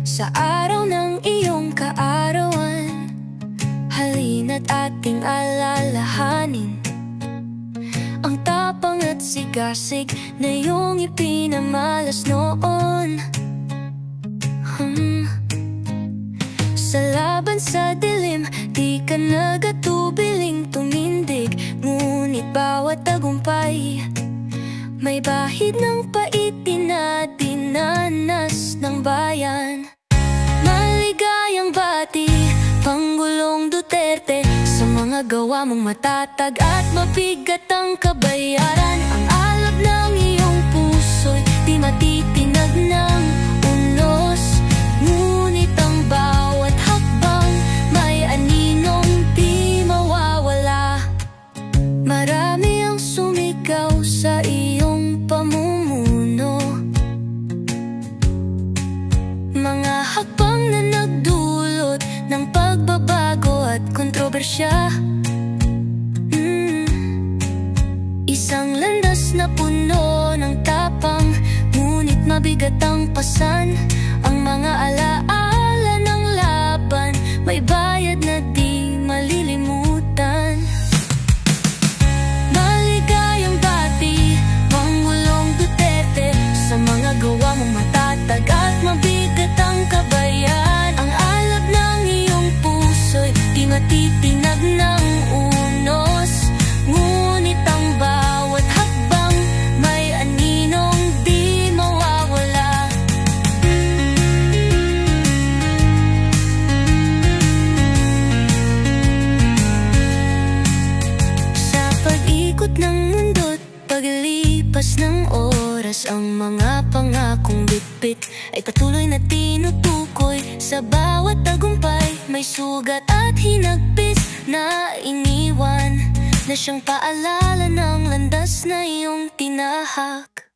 Sa araw ng iyong kaarawan, halina't ating alalahanin ang tapang at sigasig na iyong ipinamalas noon. Sa laban sa dilim, di ka nagatubiling tumindig. Ngunit bawat tagumpay, may bahid ng paitin na dinanas ng bayan. Maligayang bati, Pangulong Duterte, sa mga gawa mong matatag at mabigat ang kabayaran. Ang alab ng iyong puso'y di matitinag ng unos, ngunit ang bawat hakbang may aninong di mawawala. Marami ang sumigaw sa iyong pamumuno, mga hakbang na nagdulot ng pagbabago at kontrobersya. Isang landas na puno ng tapang, ngunit mabigat ang pasan. Ang mga alaala ng laban, may bayad na di malilimutan. Maligayang bati, Pangulong Duterte, sa mga gawa mong matatag at mabigat ang kabayan. Ang alab ng iyong puso'y di matitinag ng unos, ngunit ang bawat hakbang may aninong di mawawala. Sa pag-ikot ng mundo't paglipas ng oras, ang mga pangakong bitbit ay patuloy na tinutukoy. Sa bawat tagumpay, may sugat at hinagpis na iniwan, na siyang paalala ng landas na iyong tinahak.